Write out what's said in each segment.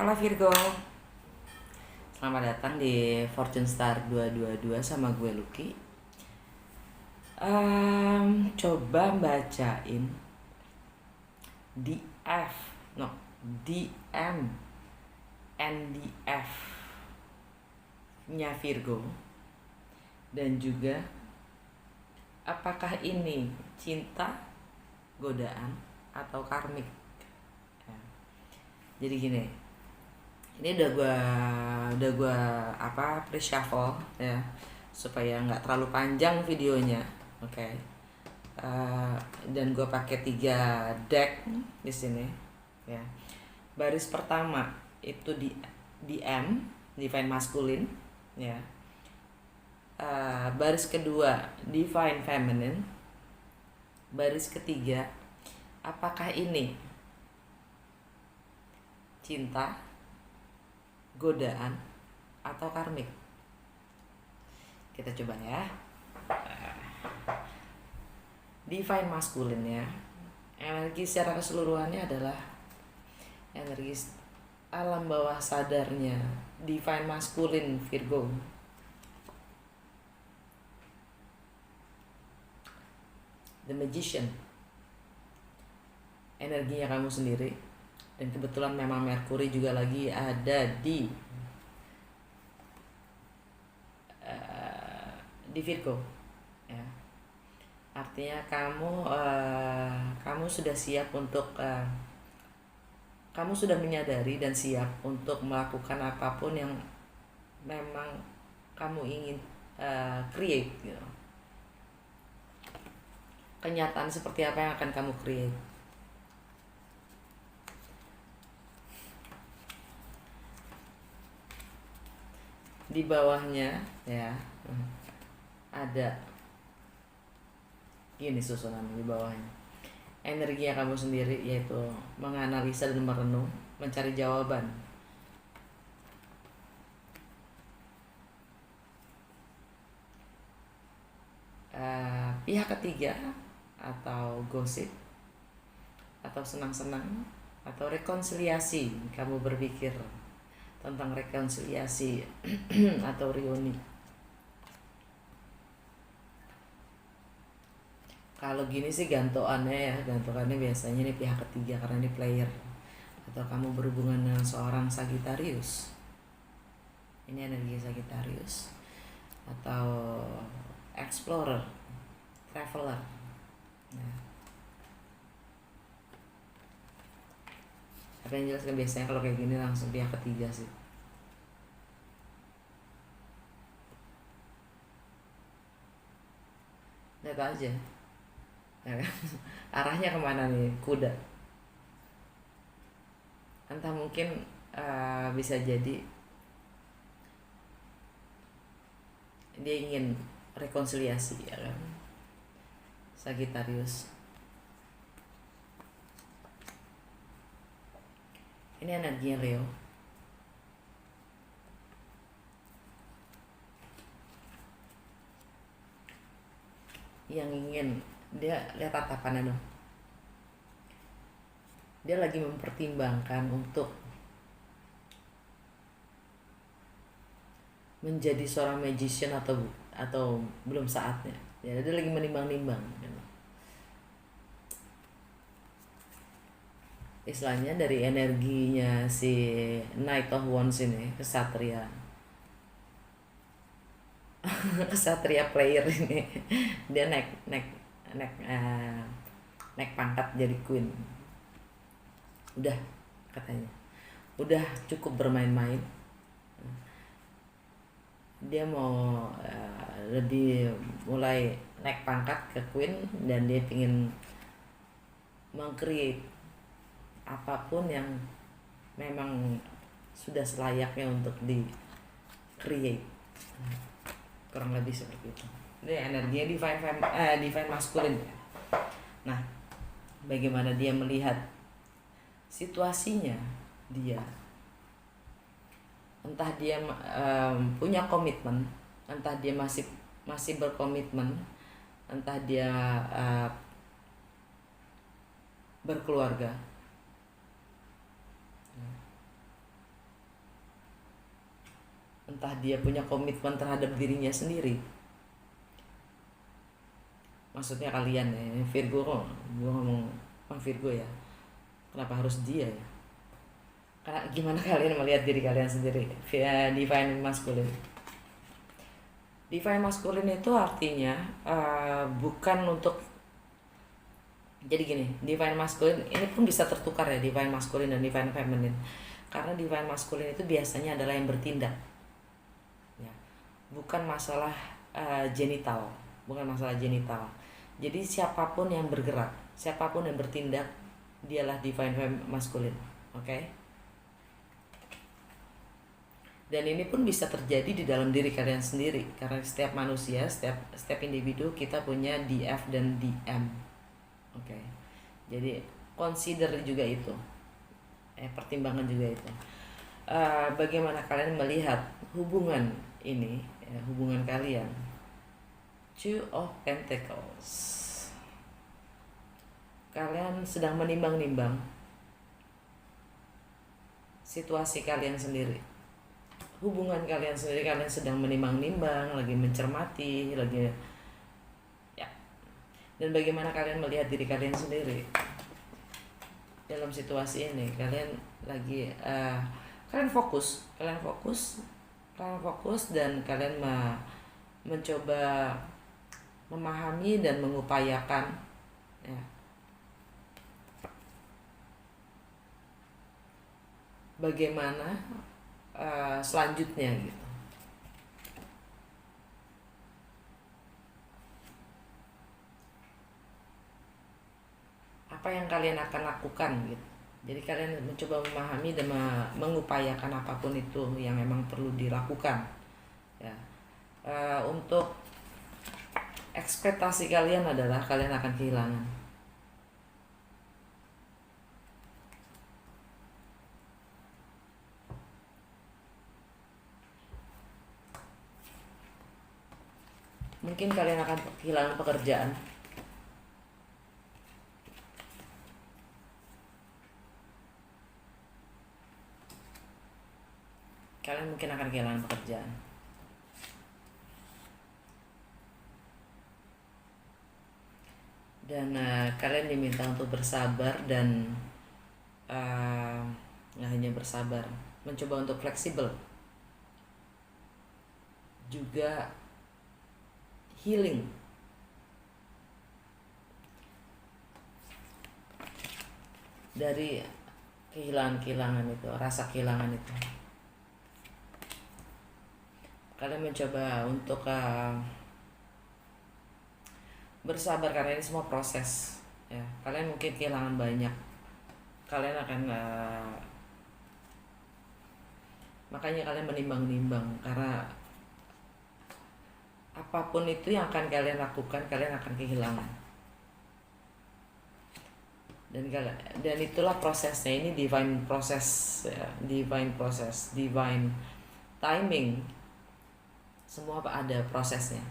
Halo Virgo, selamat datang di Fortune Star 222 sama gue Lucky. Coba bacain DF, no, DM, NDF nya Virgo. Dan juga apakah ini cinta, godaan, atau karmik. Jadi gini, ini udah gua pre-shuffle ya, supaya nggak terlalu panjang videonya. Oke. Dan gue pakai 3 deck di sini ya. Baris pertama itu di DM, Divine Masculine ya. Baris kedua Divine Feminine. Baris ketiga, apakah ini cinta, godaan, atau karmik? Kita coba ya. Divine Masculine ya, energi secara keseluruhannya adalah energi alam bawah sadarnya Divine Masculine Virgo. The Magician, energinya kamu sendiri. Dan kebetulan memang Mercury juga lagi ada di Virgo ya. Artinya kamu sudah siap untuk kamu sudah menyadari dan siap untuk melakukan apapun yang memang kamu ingin create gitu. Kenyataan seperti apa yang akan kamu create? Di bawahnya ya ada gini susunan di bawahnya. Energi yang kamu sendiri, yaitu menganalisa dan merenung, mencari jawaban. Pihak ketiga atau gosip, atau senang-senang, atau rekonsiliasi. Kamu berpikir tentang rekonsiliasi atau reuni. Kalau gini sih gantoannya biasanya ini pihak ketiga karena ini player, atau kamu berhubungan dengan seorang Sagittarius. Ini energi Sagittarius atau explorer, traveler. Nah, apa yang jelaskan biasanya kalau kayak gini langsung pihak ketiga sih. Lihat aja arahnya kemana nih kuda. Entah mungkin bisa jadi dia ingin rekonsiliasi ya kan, Sagittarius. Ini energinya Leo. Yang ingin, dia lihat tatapannya dong. Dia lagi mempertimbangkan untuk menjadi seorang magician atau belum saatnya. Ya, dia lagi menimbang-nimbang gitu. Istilahnya dari energinya si Knight of Wands ini, kesatria kesatria player ini, dia naik pangkat jadi queen. Udah, katanya udah cukup bermain-main. Dia mau lebih mulai naik pangkat ke queen, dan dia ingin meng-create apapun yang memang sudah selayaknya untuk di-create. Kurang lebih seperti itu. Ini energinya divine masculine. Nah, bagaimana dia melihat situasinya dia? Entah dia punya komitmen, entah dia masih berkomitmen, entah dia berkeluarga. entah dia punya komitmen terhadap dirinya sendiri. Maksudnya kalian ya, ini Virgo kok, gue ngomong Virgo ya, kenapa harus dia ya? Karena gimana kalian melihat diri kalian sendiri via divine masculine. Divine masculine itu artinya bukan untuk, jadi gini, divine masculine ini pun bisa tertukar ya, divine masculine dan divine feminine. Karena divine masculine itu biasanya adalah yang bertindak ya, bukan masalah genital, bukan masalah genital. Jadi siapapun yang bergerak, siapapun yang bertindak, dialah divine masculine. Oke? Dan ini pun bisa terjadi di dalam diri kalian sendiri, karena setiap manusia, setiap individu kita punya DF dan DM. Oke. Jadi consider juga itu, pertimbangan juga itu. Bagaimana kalian melihat hubungan ini, hubungan kalian? Two of Pentacles. Kalian sedang menimbang-nimbang situasi kalian sendiri, hubungan kalian sendiri. Kalian sedang menimbang-nimbang, lagi mencermati, lagi ya. Dan bagaimana kalian melihat diri kalian sendiri dalam situasi ini? Kalian lagi kalian fokus dan kalian mencoba memahami dan mengupayakan ya, bagaimana selanjutnya gitu. Apa yang kalian akan lakukan gitu. Jadi kalian mencoba memahami dan mengupayakan apapun itu yang memang perlu dilakukan ya. Untuk ekspektasi kalian adalah kalian akan kehilangan. Mungkin kalian akan kehilangan pekerjaan. Kalian mungkin akan kehilangan pekerjaan. Dan kalian diminta untuk bersabar dan nggak hanya bersabar, mencoba untuk fleksibel, juga healing. Dari kehilangan itu, rasa kehilangan itu. Kalian mencoba untuk bersabar karena ini semua proses ya. Kalian mungkin kehilangan banyak, kalian akan makanya kalian menimbang-nimbang, karena apapun itu yang akan kalian lakukan, kalian akan kehilangan. Dan itulah prosesnya. Ini divine proses ya, divine proses, divine timing. Semua ada prosesnya.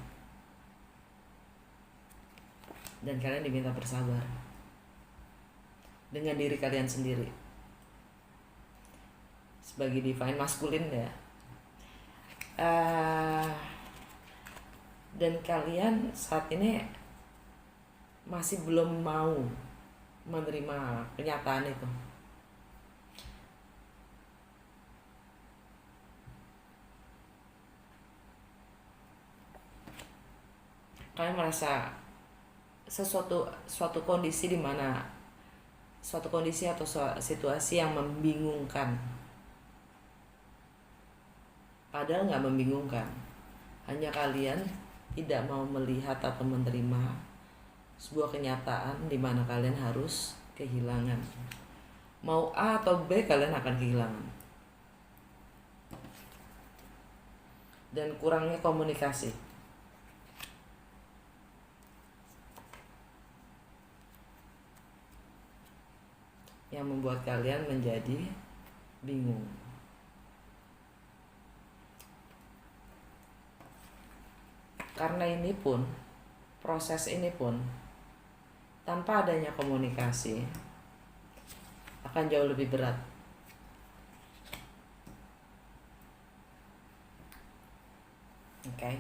Dan kalian diminta bersabar dengan diri kalian sendiri sebagai divine masculine ya. Dan kalian saat ini masih belum mau menerima kenyataan itu. Kalian merasa suatu kondisi di mana suatu kondisi atau situasi yang membingungkan, padahal nggak membingungkan, hanya kalian tidak mau melihat atau menerima sebuah kenyataan di mana kalian harus kehilangan. Mau A atau B, kalian akan kehilangan. Dan kurangnya komunikasi yang membuat kalian menjadi bingung. Karena ini pun, proses ini pun tanpa adanya komunikasi akan jauh lebih berat. Oke.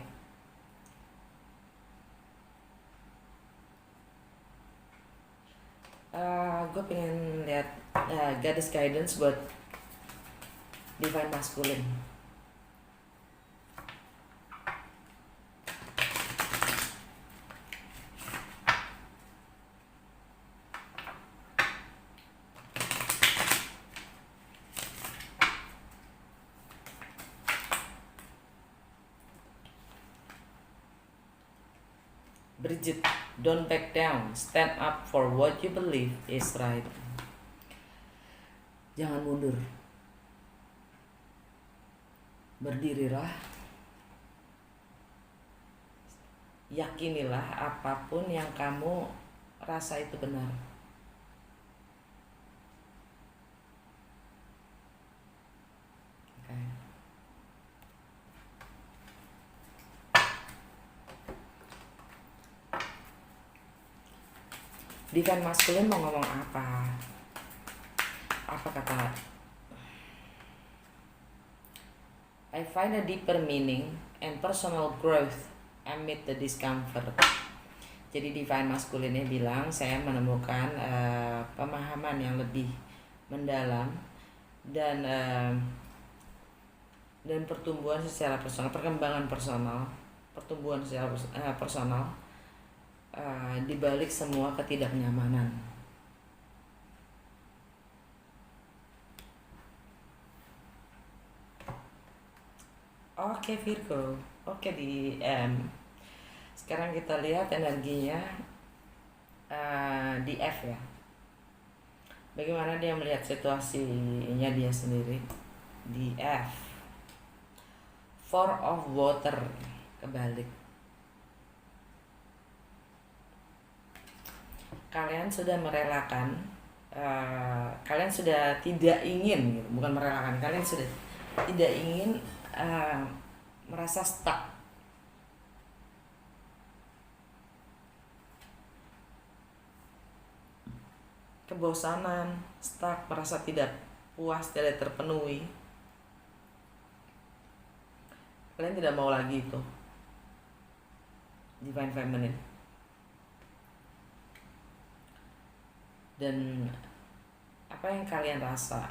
Gue pengen lihat gadis guidance buat divine masculine. Bridget, don't back down. Stand up for what you believe is right. Jangan mundur. Berdirilah. Yakinilah apapun yang kamu rasa itu benar. Okay. Divine masculine mau ngomong apa? Apa kata? I find a deeper meaning and personal growth amid the discomfort. Jadi divine masculine bilang saya menemukan pemahaman yang lebih mendalam dan pertumbuhan secara personal, perkembangan personal, pertumbuhan secara personal di balik semua ketidaknyamanan. Oke Virgo, oke di sekarang kita lihat energinya di F ya. Bagaimana dia melihat situasinya dia sendiri di F. Four of Water kebalik. Kalian sudah merelakan, kalian sudah tidak ingin, gitu. Bukan merelakan, kalian sudah tidak ingin merasa stuck. Kebosanan, stuck, merasa tidak puas, tidak terpenuhi. Kalian tidak mau lagi itu. Divine Feminine. Dan apa yang kalian rasa,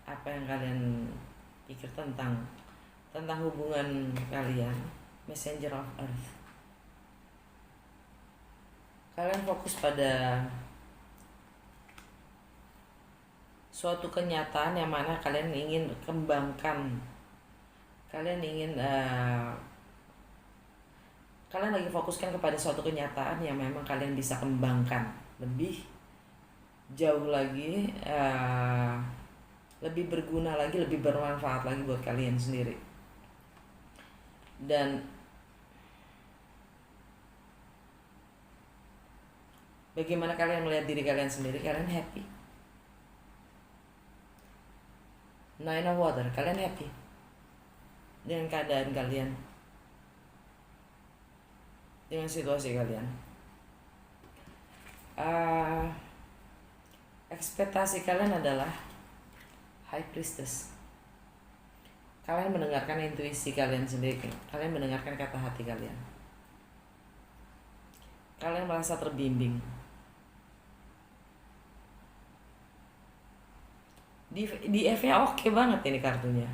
apa yang kalian pikir tentang hubungan kalian, Messenger of Earth. Kalian fokus pada suatu kenyataan yang mana kalian ingin kembangkan. Kalian ingin kalian lagi fokuskan kepada suatu kenyataan yang memang kalian bisa kembangkan lebih jauh lagi, lebih berguna lagi, lebih bermanfaat lagi buat kalian sendiri. Dan bagaimana kalian melihat diri kalian sendiri? Kalian happy? Nine of Water, kalian happy dengan keadaan kalian, dengan situasi kalian? Ekspektasi kalian adalah High Priestess. Kalian mendengarkan intuisi kalian sendiri. Kalian mendengarkan kata hati kalian. Kalian merasa terbimbing. Di F-nya oke banget ini kartunya.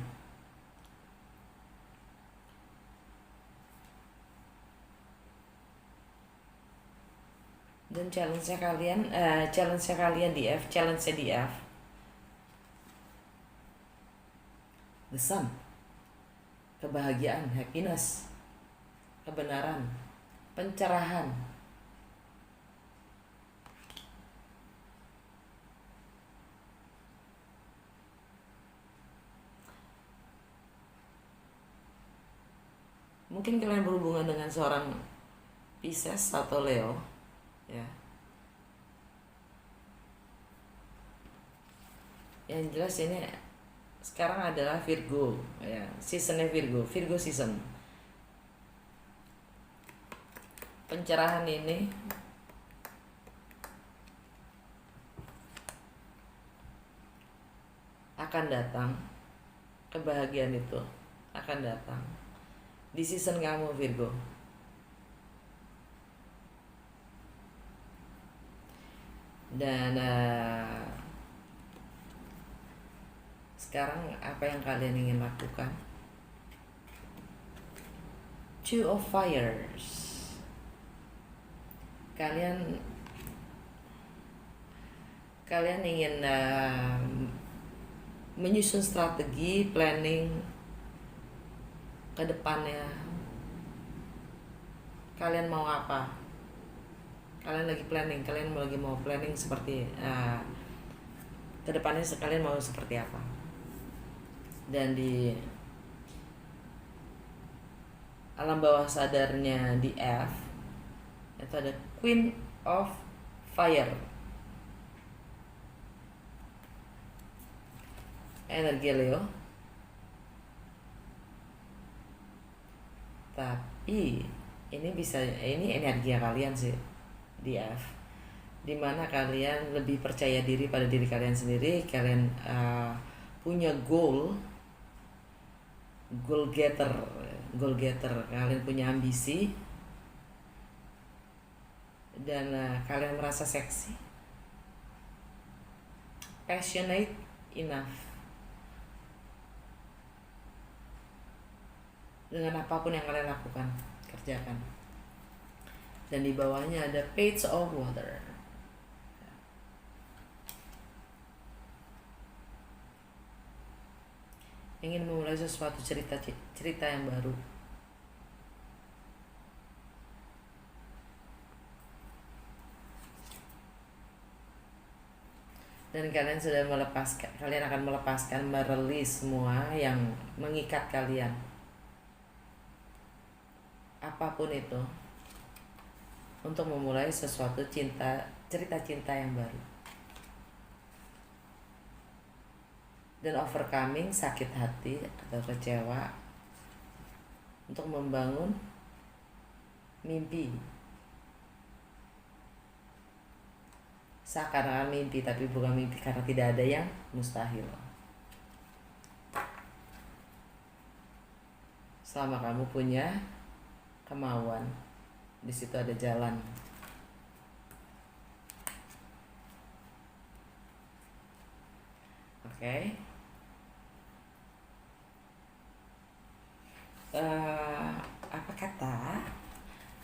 Dan challenge-nya kalian di F, challenge-nya di F. The Sun. Kebahagiaan, happiness. Kebenaran, pencerahan. Mungkin kalian berhubungan dengan seorang Pisces atau Leo, ya. Yang jelas ini sekarang adalah Virgo, ya. Seasonnya Virgo season. Pencerahan ini akan datang, kebahagiaan itu akan datang di season kamu Virgo. Dan sekarang apa yang kalian ingin lakukan? Two of Fires. Kalian ingin menyusun strategi, planning ke depannya. Kalian mau apa? Kalian lagi planning, kalian lagi mau planning seperti ke depannya kalian mau seperti apa. Dan di alam bawah sadarnya di F itu ada Queen of Fire, energi Leo. Tapi ini energi kalian sih di F, dimana kalian lebih percaya diri pada diri kalian sendiri. Kalian punya goal getter, kalian punya ambisi, dan kalian merasa seksi, passionate enough dengan apapun yang kalian lakukan, kerjakan. Dan di bawahnya ada Page of Water. Ingin memulai sesuatu cerita yang baru. Dan kalian akan melepaskan, merilis semua yang mengikat kalian. Apapun itu, untuk memulai sesuatu cerita cinta yang baru. Dan overcoming sakit hati atau kecewa untuk membangun mimpi. Seakan-akan mimpi, tapi bukan mimpi, karena tidak ada yang mustahil. Selama kamu punya kemauan, di situ ada jalan. Oke. Apa kata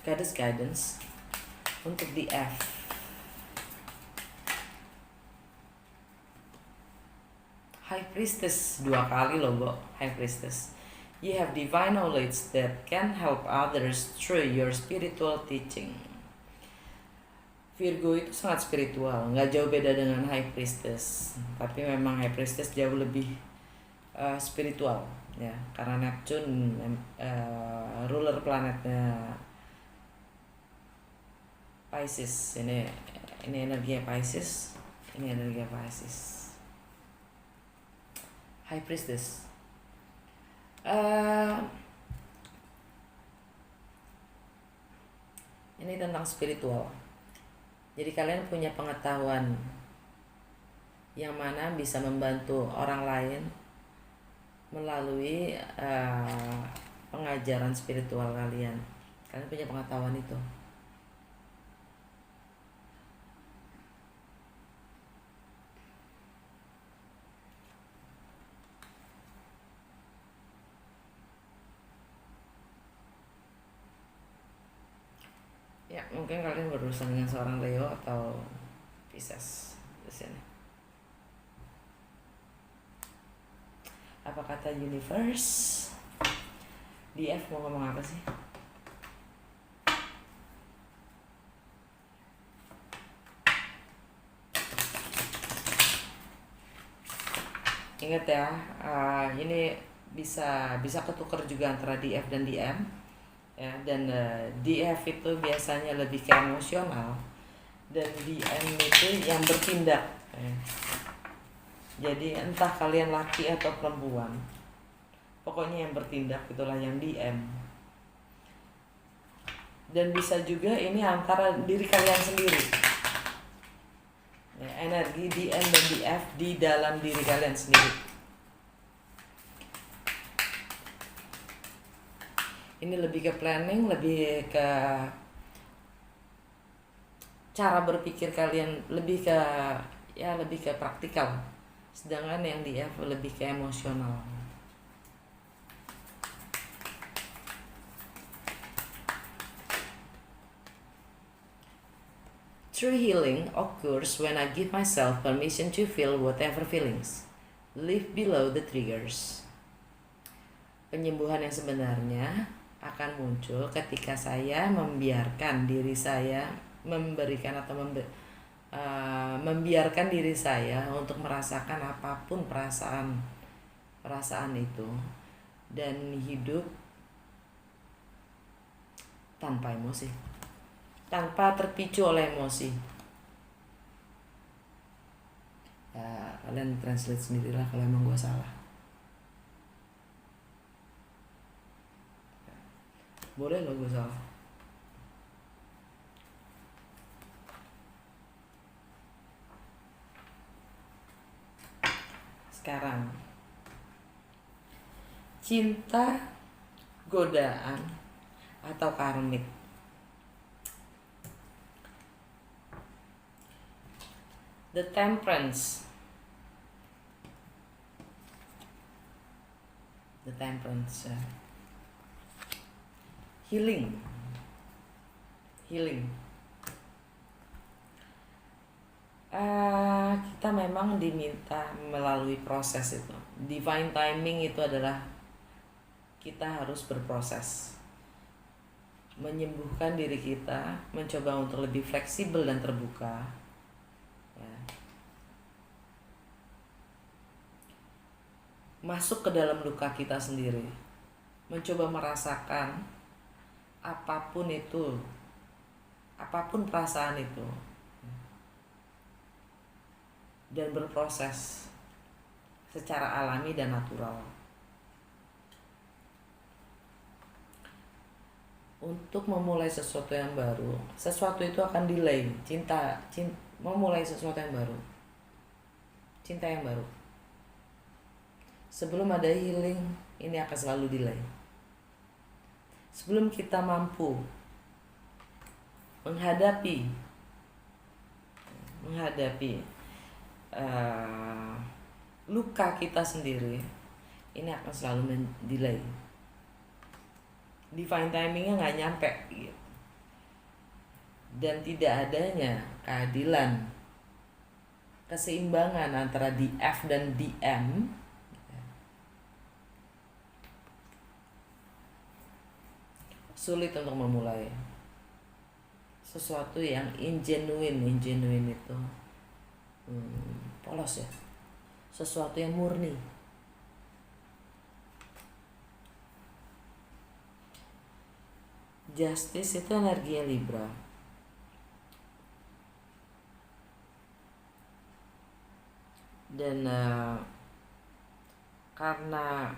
Goddess Guidance untuk di F? High Priestess 2 kali loh, Bo. High Priestess. You have divine knowledge that can help others through your spiritual teaching. Virgo itu sangat spiritual, nggak jauh beda dengan High Priestess. Tapi memang High Priestess jauh lebih spiritual, ya, karena Neptune ruler planetnya Pisces. Ini energinya Pisces, ini energinya Pisces. High Priestess. Ini tentang spiritual. Jadi kalian punya pengetahuan yang mana bisa membantu orang lain melalui pengajaran spiritual kalian. Kalian punya pengetahuan itu. Ya, mungkin kalian berurusan dengan seorang Leo atau Pisces di sini. Apa kata universe? Di F mau ngomong apa sih? Ingat ya, ini bisa ketukar juga antara di F dan di M. Ya, dan DF itu biasanya lebih ke emosional, dan DM itu yang bertindak, ya. Jadi entah kalian laki atau perempuan, pokoknya yang bertindak itulah yang DM. Dan bisa juga ini antara diri kalian sendiri, ya, energi DM dan DF di dalam diri kalian sendiri. Ini lebih ke planning, lebih ke cara berpikir kalian, lebih ke lebih ke praktikal. Sedangkan yang di F lebih ke emosional. True healing occurs when I give myself permission to feel whatever feelings live below the triggers. Penyembuhan yang sebenarnya akan muncul ketika saya membiarkan diri saya membiarkan diri saya untuk merasakan apapun perasaan itu dan hidup tanpa emosi, tanpa terpicu oleh emosi. Ya, kalian translate sendirilah kalau emang gue salah. Boleh lo gue salah. Sekarang, cinta, godaan, atau karmik. The Temperance. Healing. Kita memang diminta melalui proses itu. Divine timing itu adalah kita harus berproses, menyembuhkan diri kita, mencoba untuk lebih fleksibel dan terbuka. Ya. Masuk ke dalam luka kita sendiri, mencoba merasakan apapun perasaan itu, dan berproses secara alami dan natural untuk memulai sesuatu yang baru. Sesuatu itu akan delay. Memulai sesuatu yang baru, cinta yang baru, sebelum ada healing, ini akan selalu delay. Sebelum kita mampu menghadapi luka kita sendiri, ini akan selalu delay. Divine timingnya nggak nyampe gitu. Dan tidak adanya keadilan, keseimbangan antara DF dan DM sulit untuk memulai sesuatu yang ingenuine itu polos ya, sesuatu yang murni. Justice itu energi Libra. Dan karena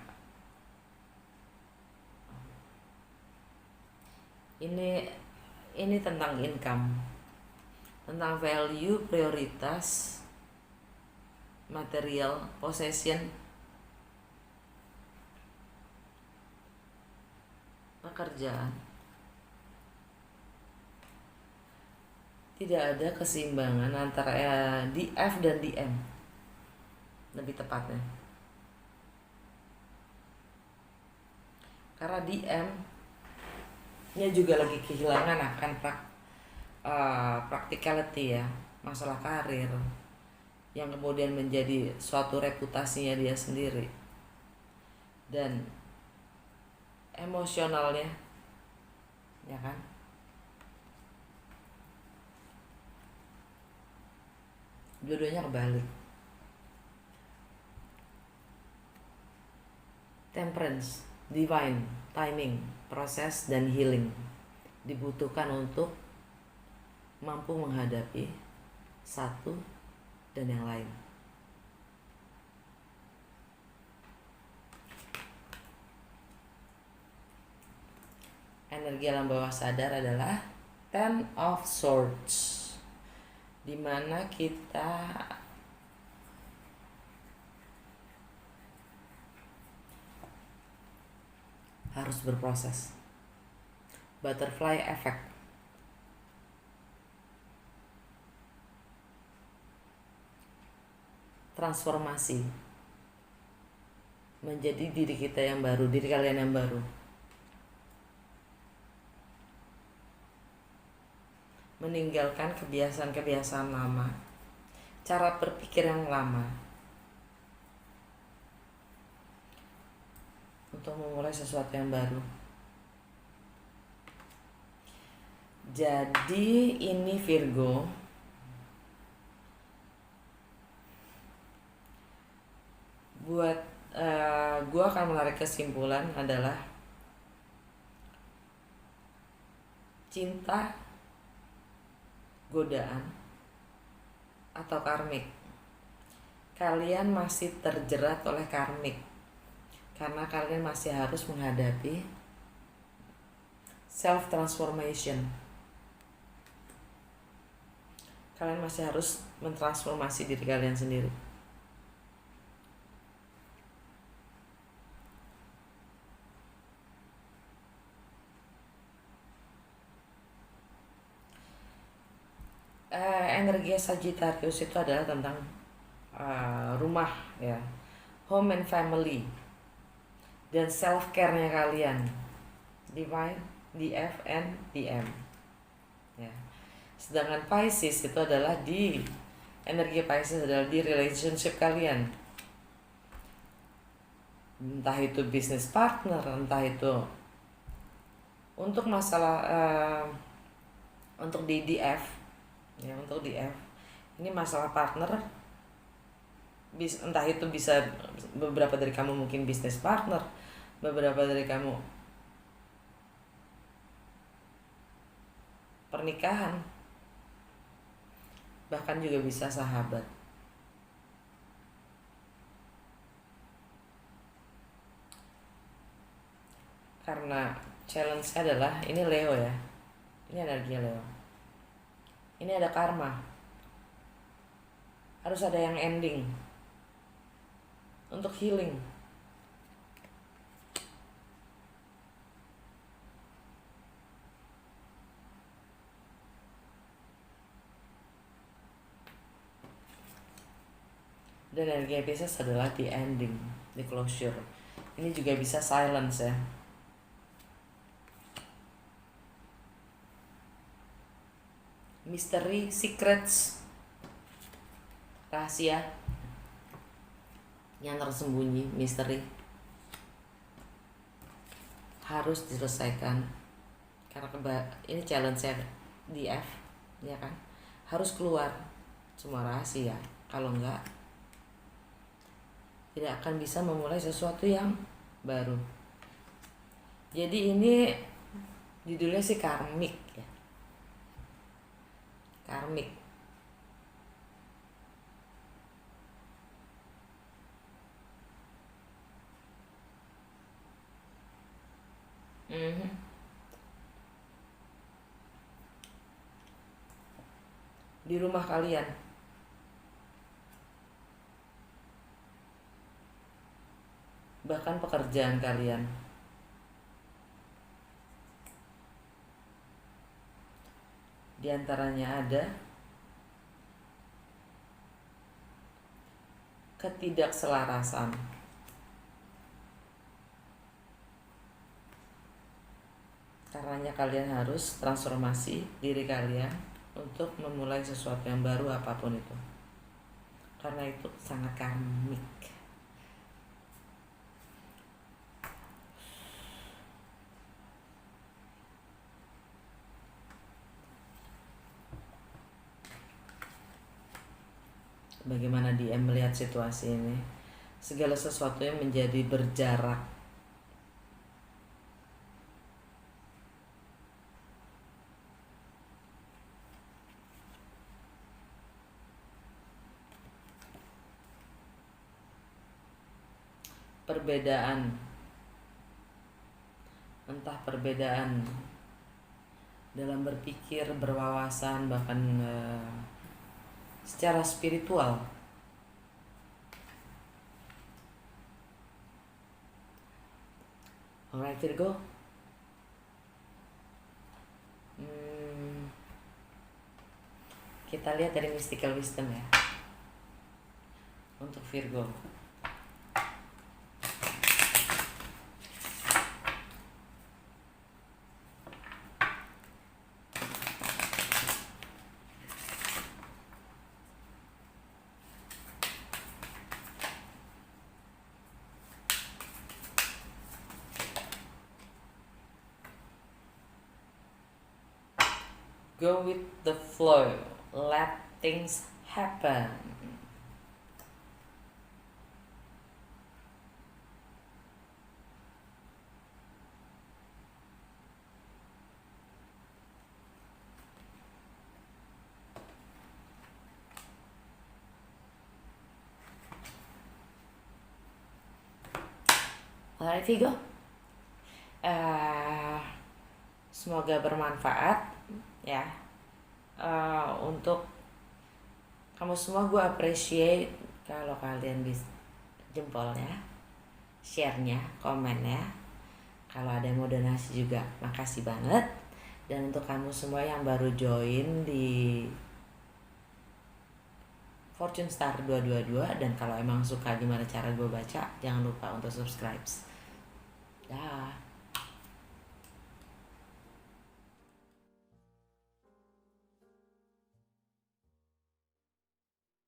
ini tentang income, tentang value, prioritas, material, possession, pekerjaan. Tidak ada keseimbangan antara DF dan DM, lebih tepatnya. Karena DM nya juga lagi kehilangan akan practicality ya, masalah karir yang kemudian menjadi suatu reputasinya dia sendiri, dan emosionalnya, ya kan. Dua-duanya kebalik. Temperance, divine timing, proses, dan healing dibutuhkan untuk mampu menghadapi satu dan yang lain. Energi alam bawah sadar adalah Ten of Swords, di mana kita harus berproses. butterfly effect. Transformasi menjadi diri kita yang baru, diri kalian yang baru. Meninggalkan kebiasaan-kebiasaan lama, cara berpikir yang lama, untuk memulai sesuatu yang baru. Jadi ini Virgo, buat gue akan menarik kesimpulan adalah cinta, godaan, atau karmik. Kalian masih terjerat oleh karmik karena kalian masih harus menghadapi self transformation. Kalian masih harus mentransformasi diri kalian sendiri. Energi Sagittarius itu adalah tentang rumah ya, home and family, dan self care-nya kalian. Divine, DF, and DM ya. Sedangkan Pisces itu adalah energi Pisces adalah di relationship kalian, entah itu business partner, entah itu untuk masalah untuk di DF ya, untuk DF ini masalah partner, entah itu bisa beberapa dari kamu mungkin business partner, beberapa dari kamu pernikahan, bahkan juga bisa sahabat. Karena challenge-nya adalah ini Leo ya, ini energinya Leo, ini ada karma, harus ada yang ending untuk healing. Dan energi Pisces adalah di ending, di closure. Ini juga bisa silence ya. Misteri, secrets, rahasia yang tersembunyi, misteri harus diselesaikan. Karena ini challenge-nya di F, ya kan? Harus keluar semua rahasia. Kalau enggak, tidak akan bisa memulai sesuatu yang baru. Jadi ini judulnya sih karmik ya. Karmik. Di rumah kalian, bahkan pekerjaan kalian, di antaranya ada ketidakselarasan. Karenanya kalian harus transformasi diri kalian untuk memulai sesuatu yang baru apapun itu. Karena itu sangat karmik. Bagaimana dia melihat situasi ini? Segala sesuatu yang menjadi berjarak. Perbedaan, entah perbedaan dalam berpikir, berwawasan, bahkan secara spiritual. Alright, Virgo. Kita lihat dari mystical wisdom ya. Untuk Virgo. Go with the flow. Let things happen. Alright Vigo, semoga bermanfaat ya. Untuk kamu semua gue appreciate kalau kalian bisa jempolnya, share-nya, komen-nya. Kalau ada yang mau donasi juga makasih banget. Dan untuk kamu semua yang baru join di Fortune Star 222, dan kalau emang suka gimana cara gue baca, jangan lupa untuk subscribe. Dah.